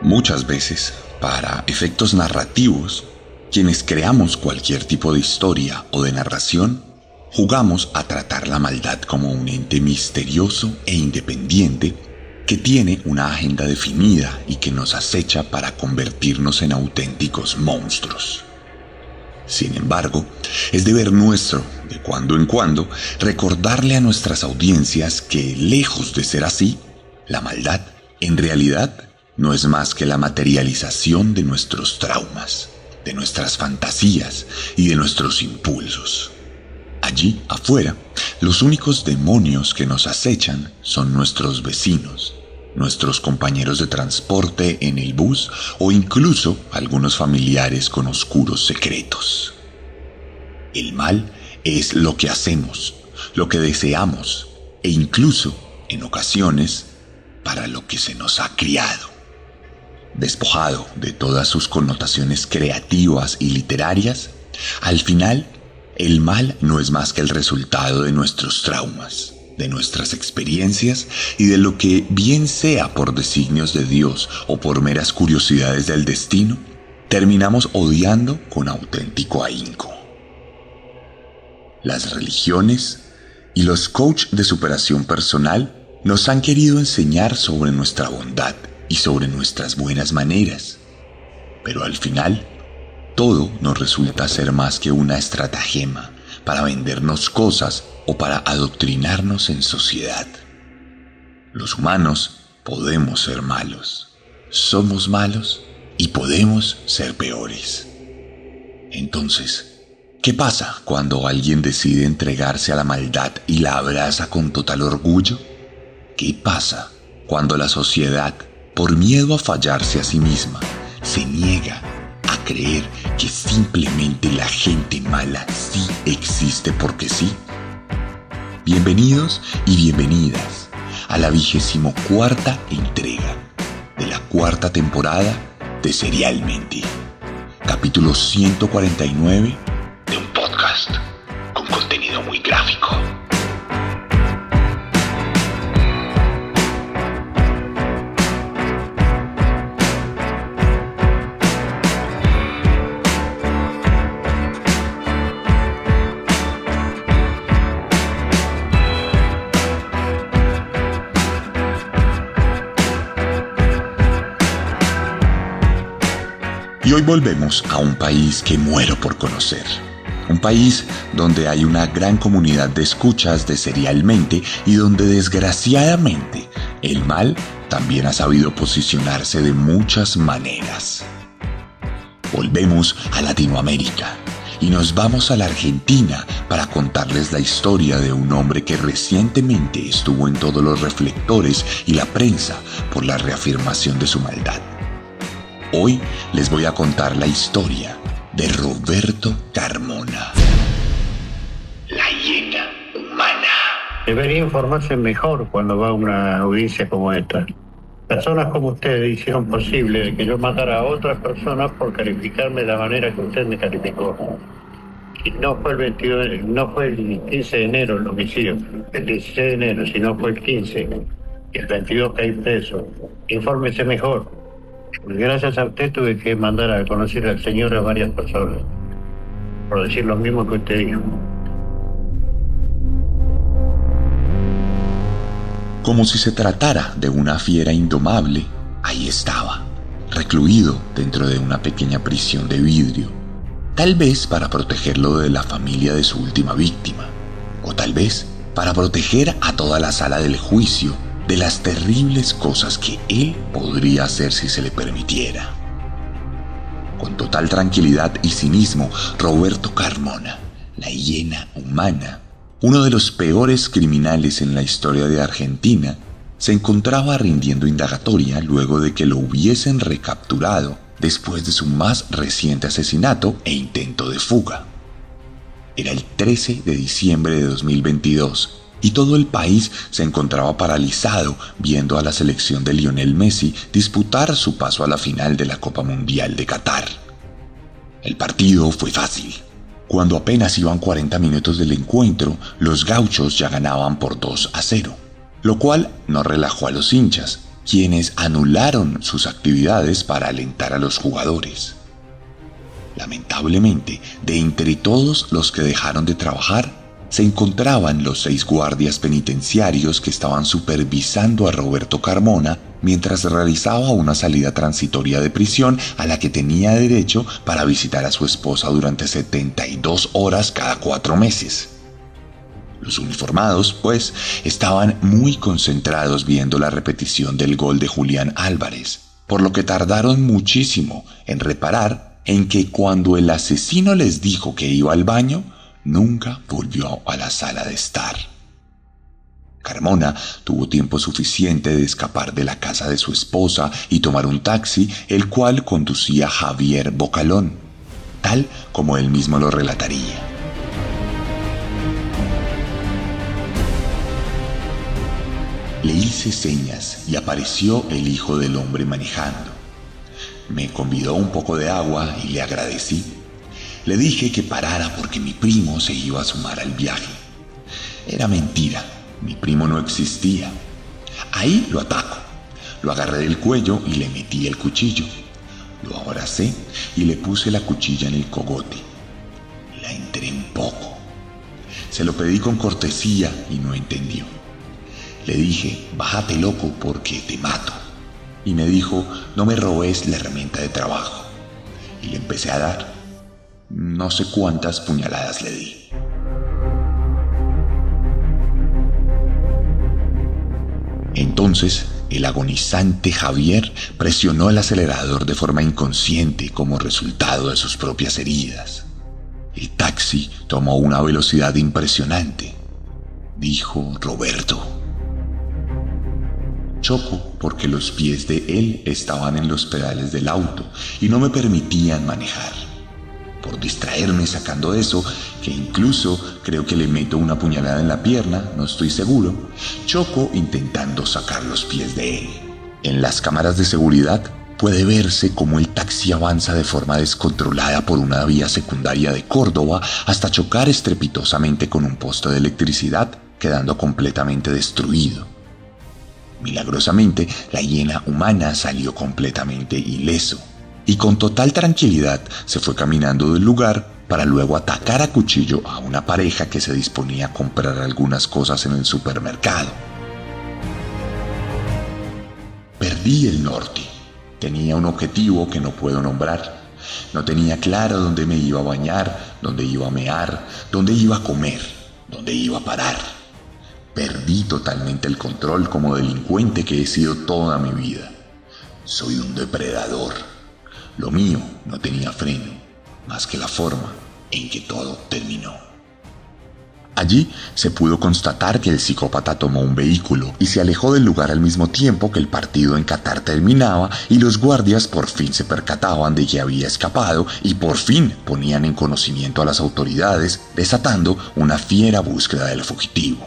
Muchas veces, para efectos narrativos, quienes creamos cualquier tipo de historia o de narración, jugamos a tratar la maldad como un ente misterioso e independiente que tiene una agenda definida y que nos acecha para convertirnos en auténticos monstruos. Sin embargo, es deber nuestro, de cuando en cuando, recordarle a nuestras audiencias que, lejos de ser así, la maldad, en realidad, no es más que la materialización de nuestros traumas, de nuestras fantasías y de nuestros impulsos. Allí, afuera, los únicos demonios que nos acechan son nuestros vecinos, nuestros compañeros de transporte en el bus o incluso algunos familiares con oscuros secretos. El mal es lo que hacemos, lo que deseamos e incluso, en ocasiones, para lo que se nos ha criado. Despojado de todas sus connotaciones creativas y literarias, al final, el mal no es más que el resultado de nuestros traumas, de nuestras experiencias y de lo que, bien sea por designios de Dios o por meras curiosidades del destino, terminamos odiando con auténtico ahínco. Las religiones y los coach de superación personal nos han querido enseñar sobre nuestra bondad y sobre nuestras buenas maneras, pero al final todo nos resulta ser más que una estratagema para vendernos cosas o para adoctrinarnos en sociedad. Los humanos podemos ser malos, somos malos y podemos ser peores. Entonces, ¿qué pasa cuando alguien decide entregarse a la maldad y la abraza con total orgullo? ¿Qué pasa cuando la sociedad, por miedo a fallarse a sí misma, se niega a creer que simplemente la gente mala sí existe porque sí? Bienvenidos y bienvenidas a la 24ª entrega de la 4ª temporada de Serialmente, capítulo 149 de un podcast con contenido muy gráfico. Y hoy volvemos a un país que muero por conocer. Un país donde hay una gran comunidad de escuchas de Serialmente y donde desgraciadamente el mal también ha sabido posicionarse de muchas maneras. Volvemos a Latinoamérica y nos vamos a la Argentina para contarles la historia de un hombre que recientemente estuvo en todos los reflectores y la prensa por la reafirmación de su maldad. Hoy les voy a contar la historia de Roberto Carmona. La hiena humana. Debería informarse mejor cuando va a una audiencia como esta. Personas como ustedes hicieron posible de que yo matara a otras personas por calificarme de la manera que usted me calificó. Y no fue el 22, no fue el 15 de enero el homicidio, el 16 de enero, sino fue el 15. Y el 22 caí preso. Infórmese mejor. Gracias a usted tuve que mandar a conocer al señor a varias personas, por decir lo mismo que usted dijo. Como si se tratara de una fiera indomable, ahí estaba, recluido dentro de una pequeña prisión de vidrio, tal vez para protegerlo de la familia de su última víctima, o tal vez para proteger a toda la sala del juicio de las terribles cosas que él podría hacer si se le permitiera. Con total tranquilidad y cinismo, Roberto Carmona, la hiena humana, uno de los peores criminales en la historia de Argentina, se encontraba rindiendo indagatoria luego de que lo hubiesen recapturado después de su más reciente asesinato e intento de fuga. Era el 13 de diciembre de 2022 y todo el país se encontraba paralizado viendo a la selección de Lionel Messi disputar su paso a la final de la Copa Mundial de Qatar. El partido fue fácil. Cuando apenas iban 40 minutos del encuentro, los gauchos ya ganaban por 2-0, lo cual no relajó a los hinchas, quienes anularon sus actividades para alentar a los jugadores. Lamentablemente, de entre todos los que dejaron de trabajar, se encontraban los 6 guardias penitenciarios que estaban supervisando a Roberto Carmona mientras realizaba una salida transitoria de prisión a la que tenía derecho para visitar a su esposa durante 72 horas cada 4 meses. Los uniformados, pues, estaban muy concentrados viendo la repetición del gol de Julián Álvarez, por lo que tardaron muchísimo en reparar en que cuando el asesino les dijo que iba al baño, nunca volvió a la sala de estar. Carmona tuvo tiempo suficiente de escapar de la casa de su esposa y tomar un taxi, el cual conducía Javier Bocalón, tal como él mismo lo relataría. Le hice señas y apareció el hijo del hombre manejando. Me convidó un poco de agua y le agradecí. Le dije que parara porque mi primo se iba a sumar al viaje. Era mentira, mi primo no existía. Ahí lo ataco. Lo agarré del cuello y le metí el cuchillo. Lo abracé y le puse la cuchilla en el cogote. La entré un poco. Se lo pedí con cortesía y no entendió. Le dije, bájate loco porque te mato. Y me dijo, no me robes la herramienta de trabajo. Y le empecé a dar. No sé cuántas puñaladas le di. Entonces, el agonizante Javier presionó el acelerador de forma inconsciente como resultado de sus propias heridas. El taxi tomó una velocidad impresionante, dijo Roberto. Choco porque los pies de él estaban en los pedales del auto y no me permitían manejar. Por distraerme sacando eso, que incluso creo que le meto una puñalada en la pierna, no estoy seguro, choco intentando sacar los pies de él. En las cámaras de seguridad puede verse cómo el taxi avanza de forma descontrolada por una vía secundaria de Córdoba hasta chocar estrepitosamente con un poste de electricidad, quedando completamente destruido. Milagrosamente, la hiena humana salió completamente ileso y con total tranquilidad se fue caminando del lugar para luego atacar a cuchillo a una pareja que se disponía a comprar algunas cosas en el supermercado. Perdí el norte. Tenía un objetivo que no puedo nombrar. No tenía claro dónde me iba a bañar, dónde iba a mear, dónde iba a comer, dónde iba a parar. Perdí totalmente el control como delincuente que he sido toda mi vida. Soy un depredador. Lo mío no tenía freno, más que la forma en que todo terminó. Allí se pudo constatar que el psicópata tomó un vehículo y se alejó del lugar al mismo tiempo que el partido en Qatar terminaba y los guardias por fin se percataban de que había escapado y por fin ponían en conocimiento a las autoridades, desatando una fiera búsqueda del fugitivo.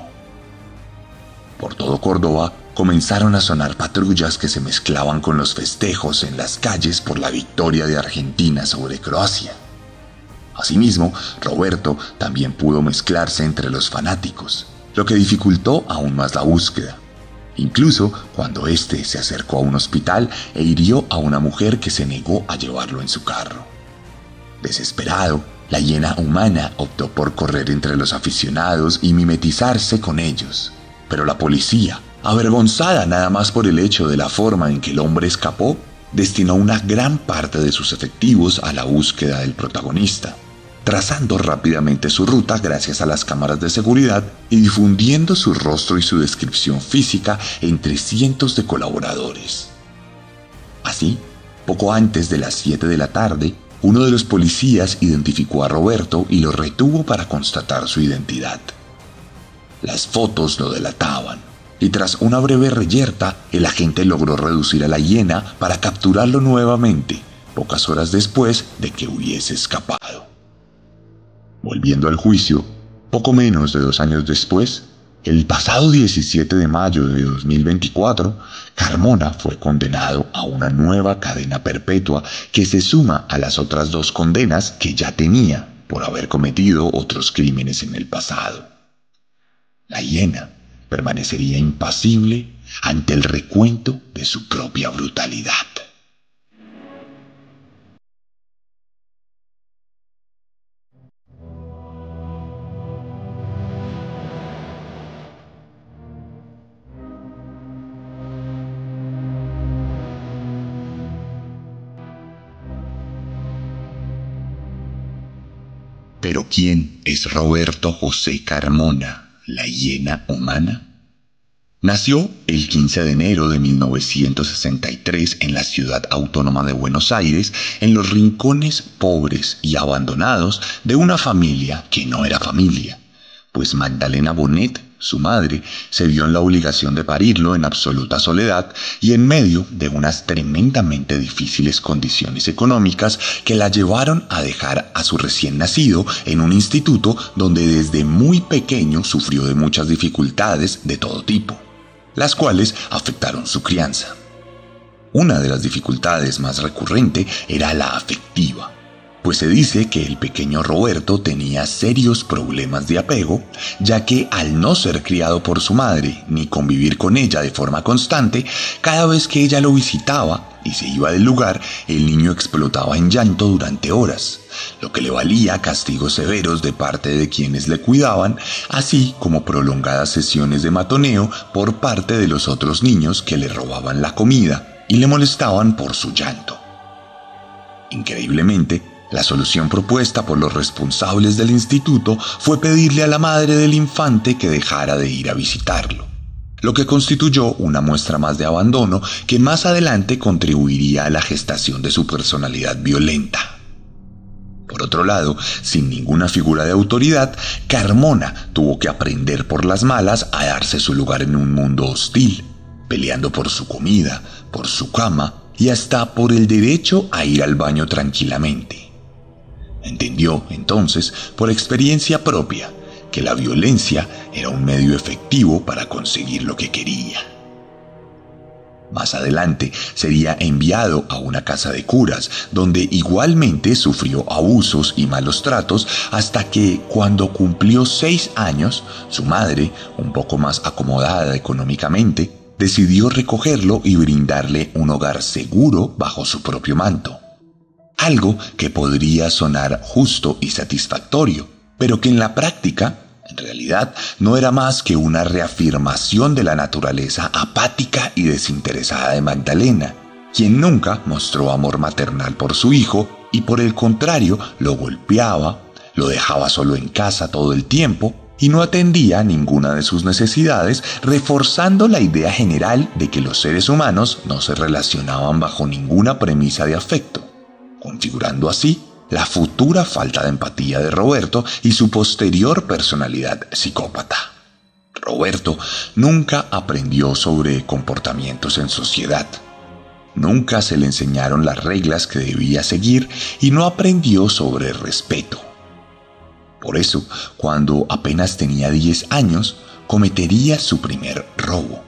Por todo Córdoba comenzaron a sonar patrullas que se mezclaban con los festejos en las calles por la victoria de Argentina sobre Croacia. Asimismo, Roberto también pudo mezclarse entre los fanáticos, lo que dificultó aún más la búsqueda. Incluso cuando éste se acercó a un hospital e hirió a una mujer que se negó a llevarlo en su carro. Desesperado, la hiena humana optó por correr entre los aficionados y mimetizarse con ellos. Pero la policía, avergonzada nada más por el hecho de la forma en que el hombre escapó, destinó una gran parte de sus efectivos a la búsqueda del protagonista, trazando rápidamente su ruta gracias a las cámaras de seguridad y difundiendo su rostro y su descripción física entre cientos de colaboradores. Así, poco antes de las 7 de la tarde, uno de los policías identificó a Roberto y lo retuvo para constatar su identidad. Las fotos lo delataban, y tras una breve reyerta, el agente logró reducir a la hiena para capturarlo nuevamente, pocas horas después de que hubiese escapado. Volviendo al juicio, poco menos de 2 años después, el pasado 17 de mayo de 2024, Carmona fue condenado a una nueva cadena perpetua que se suma a las otras 2 condenas que ya tenía por haber cometido otros crímenes en el pasado. La hiena permanecería impasible ante el recuento de su propia brutalidad. Pero ¿quién es Roberto José Carmona, la hiena humana? Nació el 15 de enero de 1963 en la ciudad autónoma de Buenos Aires, en los rincones pobres y abandonados de una familia que no era familia, pues Magdalena Bonet, su madre, se vio en la obligación de parirlo en absoluta soledad y en medio de unas tremendamente difíciles condiciones económicas que la llevaron a dejar a su recién nacido en un instituto donde desde muy pequeño sufrió de muchas dificultades de todo tipo, las cuales afectaron su crianza. Una de las dificultades más recurrente era la afectiva, pues se dice que el pequeño Roberto tenía serios problemas de apego, ya que al no ser criado por su madre ni convivir con ella de forma constante, cada vez que ella lo visitaba y se iba del lugar, el niño explotaba en llanto durante horas, lo que le valía castigos severos de parte de quienes le cuidaban, así como prolongadas sesiones de matoneo por parte de los otros niños que le robaban la comida y le molestaban por su llanto. Increíblemente, la solución propuesta por los responsables del instituto fue pedirle a la madre del infante que dejara de ir a visitarlo, lo que constituyó una muestra más de abandono que más adelante contribuiría a la gestación de su personalidad violenta. Por otro lado, sin ninguna figura de autoridad, Carmona tuvo que aprender por las malas a darse su lugar en un mundo hostil, peleando por su comida, por su cama y hasta por el derecho a ir al baño tranquilamente. Entendió, entonces, por experiencia propia, que la violencia era un medio efectivo para conseguir lo que quería. Más adelante sería enviado a una casa de curas, donde igualmente sufrió abusos y malos tratos hasta que, cuando cumplió 6 años, su madre, un poco más acomodada económicamente, decidió recogerlo y brindarle un hogar seguro bajo su propio manto. Algo que podría sonar justo y satisfactorio, pero que en la práctica, en realidad, no era más que una reafirmación de la naturaleza apática y desinteresada de Magdalena, quien nunca mostró amor maternal por su hijo y por el contrario lo golpeaba, lo dejaba solo en casa todo el tiempo y no atendía ninguna de sus necesidades, reforzando la idea general de que los seres humanos no se relacionaban bajo ninguna premisa de afecto, configurando así la futura falta de empatía de Roberto y su posterior personalidad psicópata. Roberto nunca aprendió sobre comportamientos en sociedad. Nunca se le enseñaron las reglas que debía seguir y no aprendió sobre el respeto. Por eso, cuando apenas tenía 10 años, cometería su primer robo,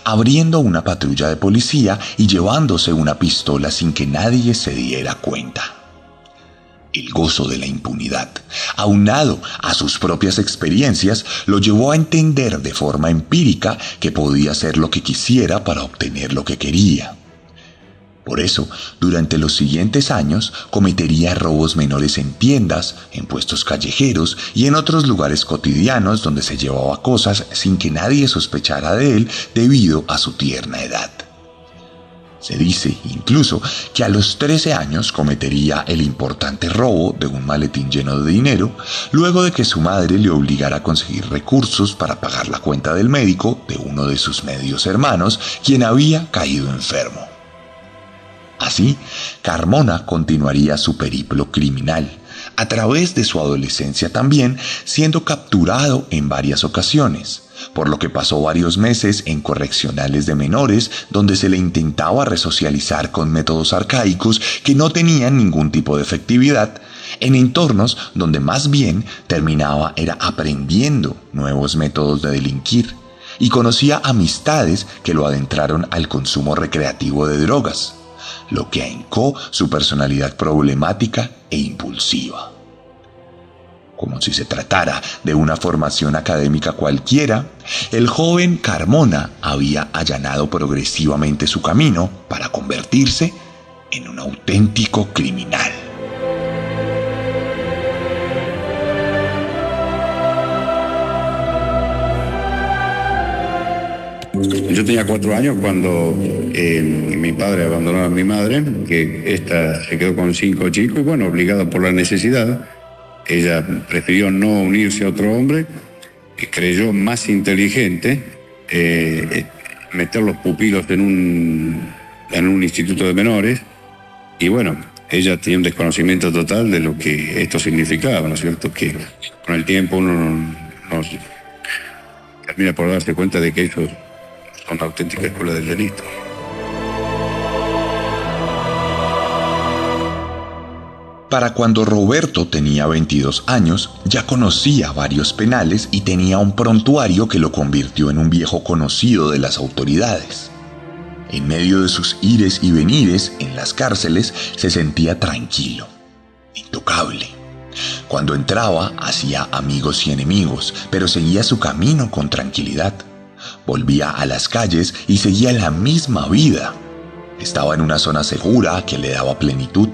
abriendo una patrulla de policía y llevándose una pistola sin que nadie se diera cuenta. El gozo de la impunidad, aunado a sus propias experiencias, lo llevó a entender de forma empírica que podía hacer lo que quisiera para obtener lo que quería. Por eso, durante los siguientes años, cometería robos menores en tiendas, en puestos callejeros y en otros lugares cotidianos donde se llevaba cosas sin que nadie sospechara de él debido a su tierna edad. Se dice incluso que a los 13 años cometería el importante robo de un maletín lleno de dinero, luego de que su madre le obligara a conseguir recursos para pagar la cuenta del médico de uno de sus medios hermanos, quien había caído enfermo. Así, Carmona continuaría su periplo criminal, a través de su adolescencia también, siendo capturado en varias ocasiones, por lo que pasó varios meses en correccionales de menores donde se le intentaba resocializar con métodos arcaicos que no tenían ningún tipo de efectividad, en entornos donde más bien terminaba era aprendiendo nuevos métodos de delinquir y conocía amistades que lo adentraron al consumo recreativo de drogas, lo que ahincó su personalidad problemática e impulsiva. Como si se tratara de una formación académica cualquiera, el joven Carmona había allanado progresivamente su camino para convertirse en un auténtico criminal. Yo tenía 4 años cuando mi padre abandonó a mi madre, que ésta se quedó con 5 chicos y bueno, obligada por la necesidad, ella prefirió no unirse a otro hombre, que creyó más inteligente meter los pupilos en un instituto de menores y bueno, ella tenía un desconocimiento total de lo que esto significaba, ¿no es cierto? Que con el tiempo uno termina por darse cuenta de que eso son la auténtica escuela del delito. Para cuando Roberto tenía 22 años, ya conocía varios penales y tenía un prontuario que lo convirtió en un viejo conocido de las autoridades. En medio de sus ires y venires en las cárceles se sentía tranquilo, intocable. Cuando entraba hacía amigos y enemigos, pero seguía su camino con tranquilidad. Volvía a las calles y seguía la misma vida. Estaba en una zona segura que le daba plenitud.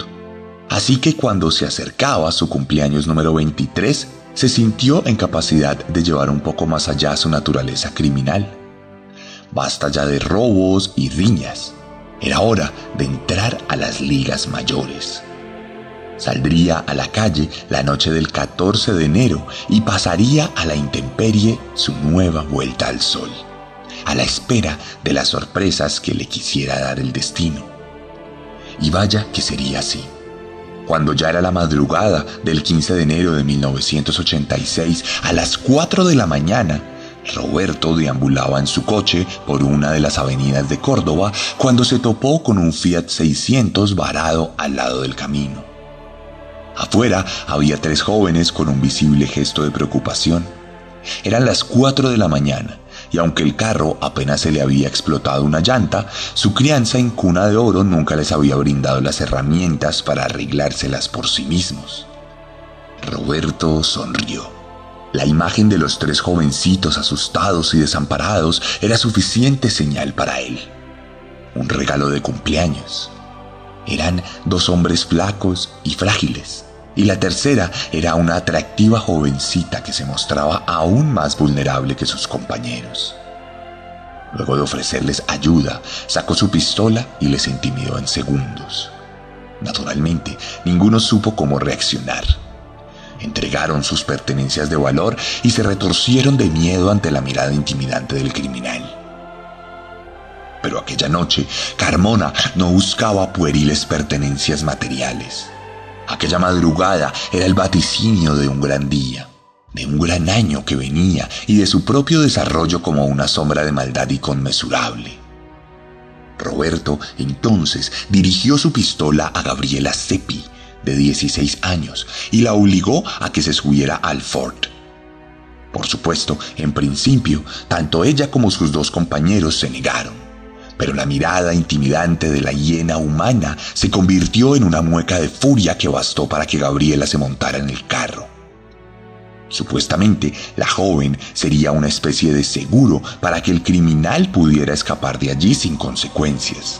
Así que cuando se acercaba su cumpleaños número 23, se sintió en capacidad de llevar un poco más allá su naturaleza criminal. Basta ya de robos y riñas. Era hora de entrar a las ligas mayores. Saldría a la calle la noche del 14 de enero y pasaría a la intemperie su nueva vuelta al sol, a la espera de las sorpresas que le quisiera dar el destino. Y vaya que sería así. Cuando ya era la madrugada del 15 de enero de 1986, a las 4 de la mañana, Roberto deambulaba en su coche por una de las avenidas de Córdoba cuando se topó con un Fiat 600 varado al lado del camino. Afuera había 3 jóvenes con un visible gesto de preocupación. Eran las 4 de la mañana y aunque el carro apenas se le había explotado una llanta, su crianza en cuna de oro nunca les había brindado las herramientas para arreglárselas por sí mismos. Roberto sonrió. La imagen de los 3 jovencitos asustados y desamparados era suficiente señal para él. Un regalo de cumpleaños. Eran 2 hombres flacos y frágiles, y la tercera era una atractiva jovencita que se mostraba aún más vulnerable que sus compañeros. Luego de ofrecerles ayuda, sacó su pistola y les intimidó en segundos. Naturalmente, ninguno supo cómo reaccionar. Entregaron sus pertenencias de valor y se retorcieron de miedo ante la mirada intimidante del criminal. Pero aquella noche, Carmona no buscaba pueriles pertenencias materiales. Aquella madrugada era el vaticinio de un gran día, de un gran año que venía y de su propio desarrollo como una sombra de maldad inconmensurable. Roberto, entonces, dirigió su pistola a Gabriela Seppi, de 16 años, y la obligó a que se subiera al Ford. Por supuesto, en principio, tanto ella como sus 2 compañeros se negaron. Pero la mirada intimidante de la hiena humana se convirtió en una mueca de furia que bastó para que Gabriela se montara en el carro. Supuestamente, la joven sería una especie de seguro para que el criminal pudiera escapar de allí sin consecuencias.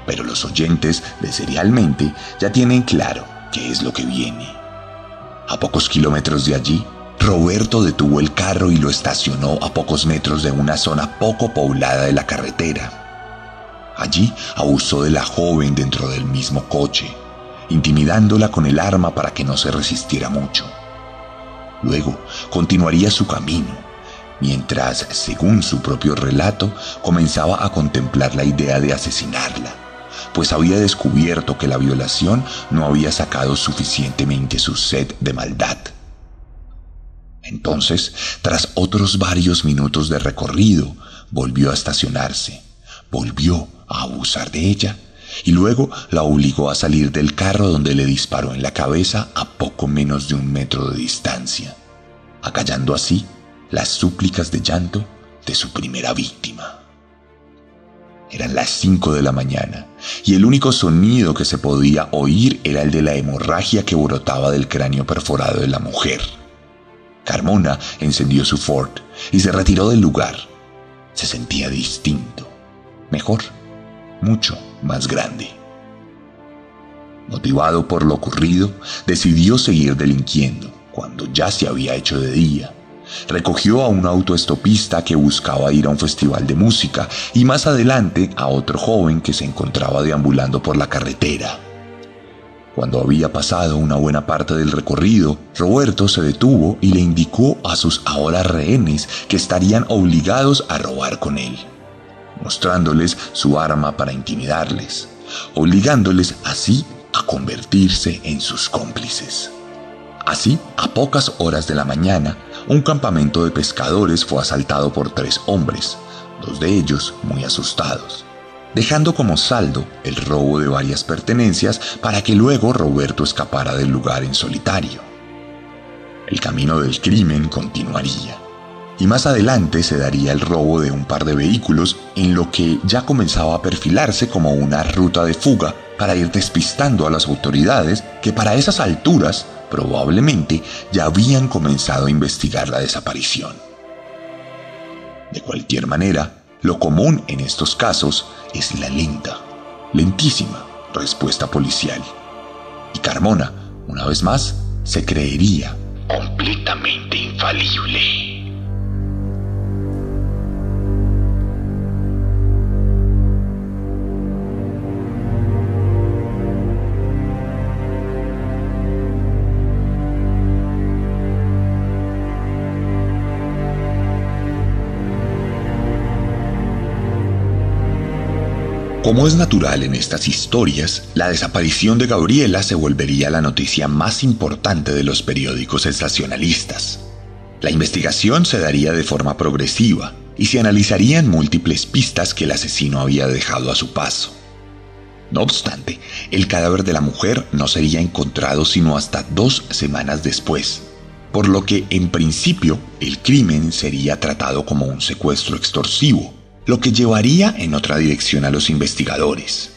Pero los oyentes de Serialmente ya tienen claro qué es lo que viene. A pocos kilómetros de allí, Roberto detuvo el carro y lo estacionó a pocos metros de una zona poco poblada de la carretera. Allí abusó de la joven dentro del mismo coche, intimidándola con el arma para que no se resistiera mucho. Luego continuaría su camino, mientras, según su propio relato, comenzaba a contemplar la idea de asesinarla, pues había descubierto que la violación no había sacado suficientemente su sed de maldad. Entonces, tras otros varios minutos de recorrido, volvió a estacionarse, volvió a abusar de ella y luego la obligó a salir del carro donde le disparó en la cabeza a poco menos de 1 metro de distancia, acallando así las súplicas de llanto de su primera víctima. Eran las 5 de la mañana, y el único sonido que se podía oír era el de la hemorragia que brotaba del cráneo perforado de la mujer. Carmona encendió su Ford y se retiró del lugar. Se sentía distinto, mejor, mucho más grande. Motivado por lo ocurrido, decidió seguir delinquiendo cuando ya se había hecho de día. Recogió a un autoestopista que buscaba ir a un festival de música y más adelante a otro joven que se encontraba deambulando por la carretera. Cuando había pasado una buena parte del recorrido, Roberto se detuvo y le indicó a sus ahora rehenes que estarían obligados a robar con él, mostrándoles su arma para intimidarles, obligándoles así a convertirse en sus cómplices. Así, a pocas horas de la mañana, un campamento de pescadores fue asaltado por 3 hombres, 2 de ellos muy asustados, dejando como saldo el robo de varias pertenencias para que luego Roberto escapara del lugar en solitario. El camino del crimen continuaría, y más adelante se daría el robo de un par de vehículos en lo que ya comenzaba a perfilarse como una ruta de fuga para ir despistando a las autoridades que para esas alturas probablemente ya habían comenzado a investigar la desaparición. De cualquier manera, lo común en estos casos es la lentísima respuesta policial. Y Carmona, una vez más, se creería completamente infalible. Como es natural en estas historias, la desaparición de Gabriela se volvería la noticia más importante de los periódicos sensacionalistas. La investigación se daría de forma progresiva y se analizarían múltiples pistas que el asesino había dejado a su paso. No obstante, el cadáver de la mujer no sería encontrado sino hasta 2 semanas después, por lo que en principio el crimen sería tratado como un secuestro extorsivo, lo que llevaría en otra dirección a los investigadores.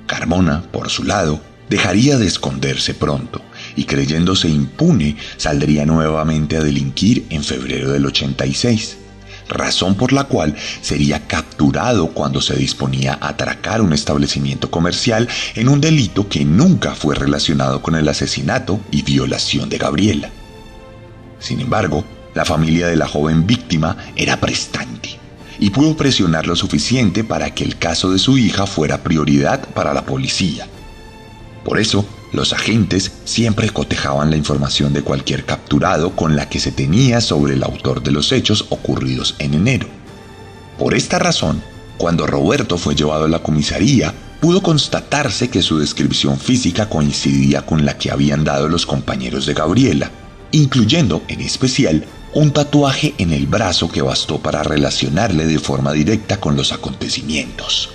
Carmona, por su lado, dejaría de esconderse pronto y creyéndose impune saldría nuevamente a delinquir en febrero del 86, razón por la cual sería capturado cuando se disponía a atracar un establecimiento comercial en un delito que nunca fue relacionado con el asesinato y violación de Gabriela. Sin embargo, la familia de la joven víctima era prestante y pudo presionar lo suficiente para que el caso de su hija fuera prioridad para la policía. Por eso, los agentes siempre cotejaban la información de cualquier capturado con la que se tenía sobre el autor de los hechos ocurridos en enero. Por esta razón, cuando Roberto fue llevado a la comisaría, pudo constatarse que su descripción física coincidía con la que habían dado los compañeros de Gabriela, incluyendo, en especial, un tatuaje en el brazo que bastó para relacionarle de forma directa con los acontecimientos.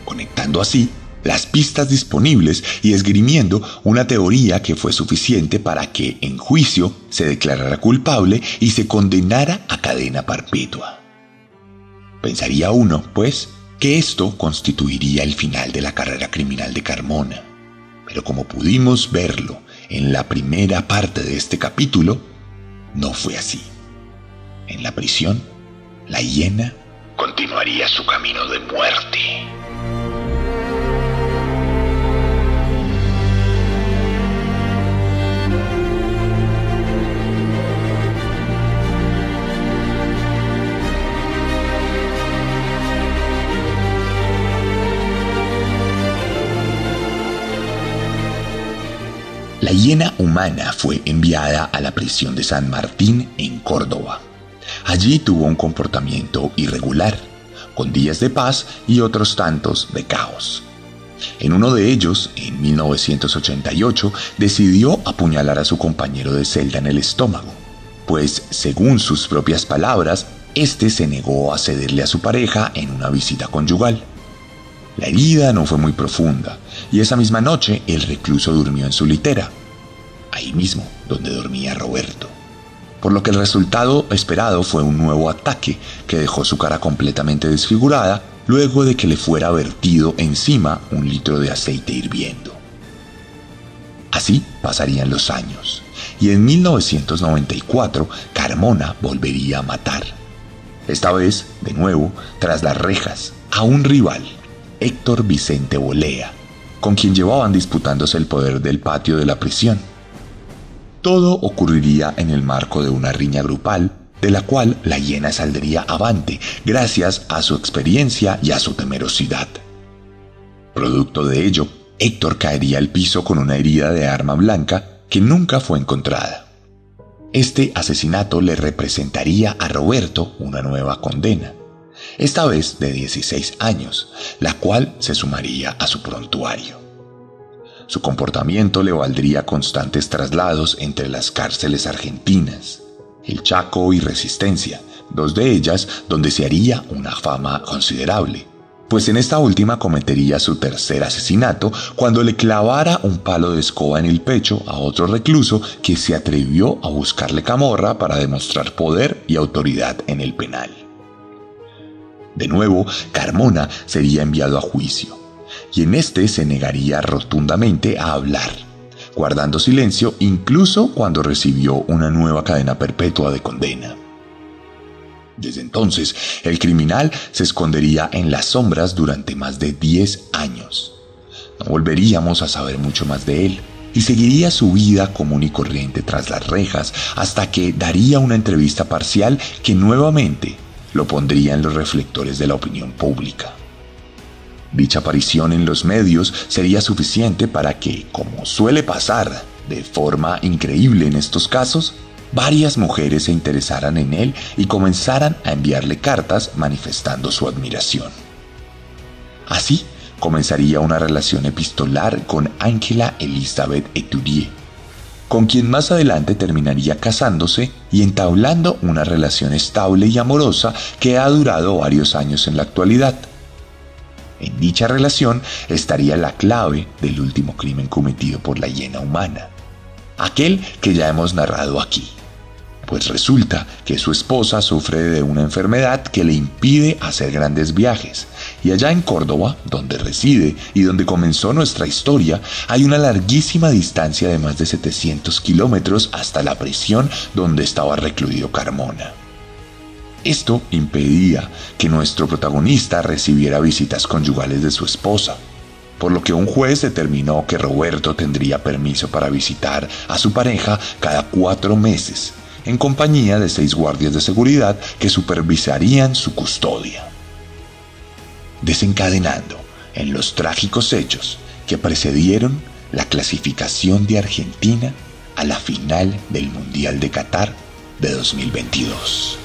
Conectando así las pistas disponibles y esgrimiendo una teoría que fue suficiente para que, en juicio, se declarara culpable y se condenara a cadena perpetua. Pensaría uno, pues, que esto constituiría el final de la carrera criminal de Carmona. Pero como pudimos verlo en la primera parte de este capítulo, no fue así. En la prisión, la hiena continuaría su camino de muerte. La hiena humana fue enviada a la prisión de San Martín en Córdoba. Allí tuvo un comportamiento irregular, con días de paz y otros tantos de caos. En uno de ellos, en 1988, decidió apuñalar a su compañero de celda en el estómago, pues, según sus propias palabras, este se negó a cederle a su pareja en una visita conyugal. La herida no fue muy profunda, y esa misma noche el recluso durmió en su litera, ahí mismo donde dormía Roberto, por lo que el resultado esperado fue un nuevo ataque que dejó su cara completamente desfigurada luego de que le fuera vertido encima 1 litro de aceite hirviendo. Así pasarían los años, y en 1994 Carmona volvería a matar. Esta vez, de nuevo, tras las rejas, a un rival, Héctor Vicente Bolea, con quien llevaban disputándose el poder del patio de la prisión. Todo ocurriría en el marco de una riña grupal, de la cual la hiena saldría avante gracias a su experiencia y a su temerosidad. Producto de ello, Héctor caería al piso con una herida de arma blanca que nunca fue encontrada. Este asesinato le representaría a Roberto una nueva condena, esta vez de 16 años, la cual se sumaría a su prontuario. Su comportamiento le valdría constantes traslados entre las cárceles argentinas, El Chaco y Resistencia, 2 de ellas donde se haría una fama considerable, pues en esta última cometería su tercer asesinato cuando le clavara un palo de escoba en el pecho a otro recluso que se atrevió a buscarle camorra para demostrar poder y autoridad en el penal. De nuevo, Carmona sería enviado a juicio, y en este se negaría rotundamente a hablar, guardando silencio incluso cuando recibió una nueva cadena perpetua de condena. Desde entonces, el criminal se escondería en las sombras durante más de 10 años. No volveríamos a saber mucho más de él, y seguiría su vida común y corriente tras las rejas hasta que daría una entrevista parcial que nuevamente lo pondría en los reflectores de la opinión pública. Dicha aparición en los medios sería suficiente para que, como suele pasar de forma increíble en estos casos, varias mujeres se interesaran en él y comenzaran a enviarle cartas manifestando su admiración. Así comenzaría una relación epistolar con Ángela Elizabeth Eturier, con quien más adelante terminaría casándose y entablando una relación estable y amorosa que ha durado varios años en la actualidad. En dicha relación estaría la clave del último crimen cometido por la hiena humana, aquel que ya hemos narrado aquí. Pues resulta que su esposa sufre de una enfermedad que le impide hacer grandes viajes, y allá en Córdoba, donde reside y donde comenzó nuestra historia, hay una larguísima distancia de más de 700 kilómetros hasta la prisión donde estaba recluido Carmona. Esto impedía que nuestro protagonista recibiera visitas conyugales de su esposa, por lo que un juez determinó que Roberto tendría permiso para visitar a su pareja cada 4 meses, en compañía de 6 guardias de seguridad que supervisarían su custodia. Desencadenando en los trágicos hechos que precedieron la clasificación de Argentina a la final del Mundial de Qatar de 2022.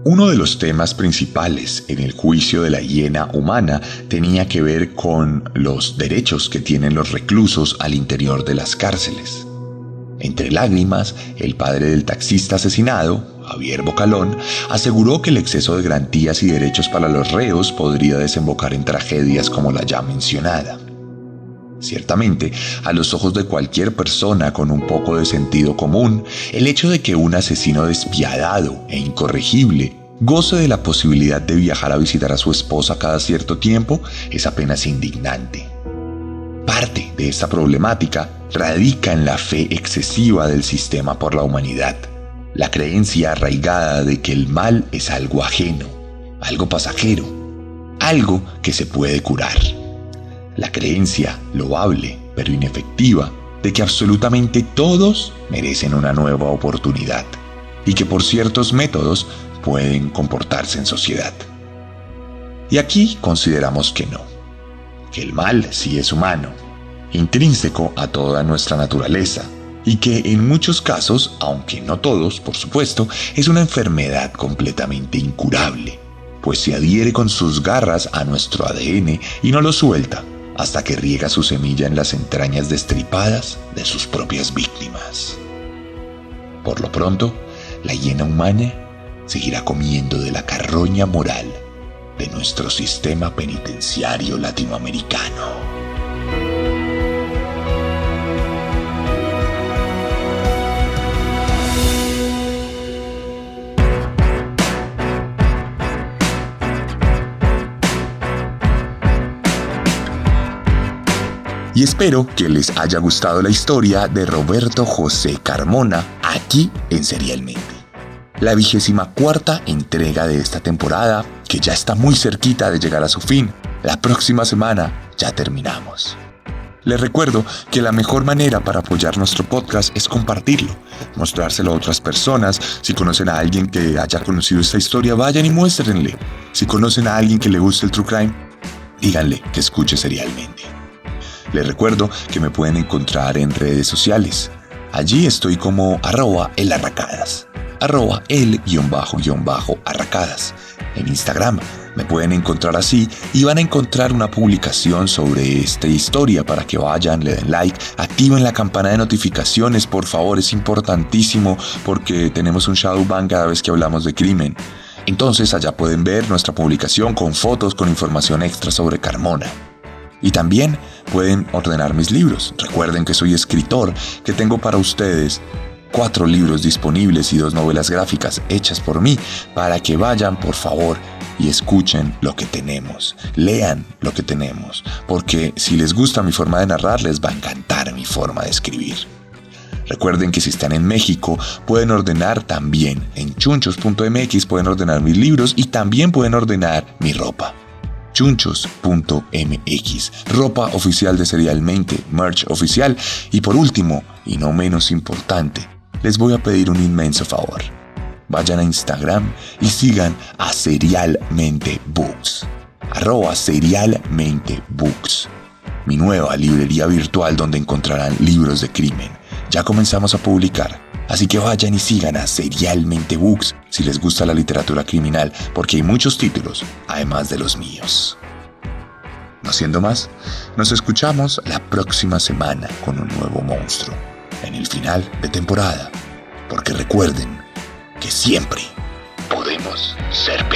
Uno de los temas principales en el juicio de la hiena humana tenía que ver con los derechos que tienen los reclusos al interior de las cárceles. Entre lágrimas, el padre del taxista asesinado, Javier Bocalón, aseguró que el exceso de garantías y derechos para los reos podría desembocar en tragedias como la ya mencionada. Ciertamente, a los ojos de cualquier persona con un poco de sentido común, el hecho de que un asesino despiadado e incorregible goce de la posibilidad de viajar a visitar a su esposa cada cierto tiempo es apenas indignante. Parte de esta problemática radica en la fe excesiva del sistema por la humanidad, la creencia arraigada de que el mal es algo ajeno, algo pasajero, algo que se puede curar. La creencia, loable pero inefectiva, de que absolutamente todos merecen una nueva oportunidad y que por ciertos métodos pueden comportarse en sociedad. Y aquí consideramos que no, que el mal sí es humano, intrínseco a toda nuestra naturaleza, y que en muchos casos, aunque no todos, por supuesto, es una enfermedad completamente incurable, pues se adhiere con sus garras a nuestro ADN y no lo suelta hasta que riega su semilla en las entrañas destripadas de sus propias víctimas. Por lo pronto, la hiena humana seguirá comiendo de la carroña moral de nuestro sistema penitenciario latinoamericano. Y espero que les haya gustado la historia de Roberto José Carmona aquí en Serialmente. La 24ª entrega de esta temporada, que ya está muy cerquita de llegar a su fin. La próxima semana ya terminamos. Les recuerdo que la mejor manera para apoyar nuestro podcast es compartirlo, mostrárselo a otras personas. Si conocen a alguien que haya conocido esta historia, vayan y muéstrenle. Si conocen a alguien que le guste el True Crime, díganle que escuche Serialmente. Les recuerdo que me pueden encontrar en redes sociales. Allí estoy como @elarracadas, @el_arracadas. En Instagram me pueden encontrar así y van a encontrar una publicación sobre esta historia para que vayan, le den like, activen la campana de notificaciones, por favor, es importantísimo porque tenemos un shadowban cada vez que hablamos de crimen. Entonces allá pueden ver nuestra publicación con fotos, con información extra sobre Carmona. Y también pueden ordenar mis libros. Recuerden que soy escritor, que tengo para ustedes 4 libros disponibles y 2 novelas gráficas hechas por mí, para que vayan, por favor, y escuchen lo que tenemos. Lean lo que tenemos, porque si les gusta mi forma de narrar, les va a encantar mi forma de escribir. Recuerden que si están en México, pueden ordenar también en chunchos.mx, pueden ordenar mis libros y también pueden ordenar mi ropa. chunchos.mx, ropa oficial de Serialmente, merch oficial. Y por último, y no menos importante, les voy a pedir un inmenso favor. Vayan a Instagram y sigan a Serialmente Books, @Serialmente Books, mi nueva librería virtual donde encontrarán libros de crimen. Ya comenzamos a publicar. Así que vayan y sigan a Serialmente Books si les gusta la literatura criminal, porque hay muchos títulos, además de los míos. No siendo más, nos escuchamos la próxima semana con un nuevo monstruo, en el final de temporada, porque recuerden que siempre podemos ser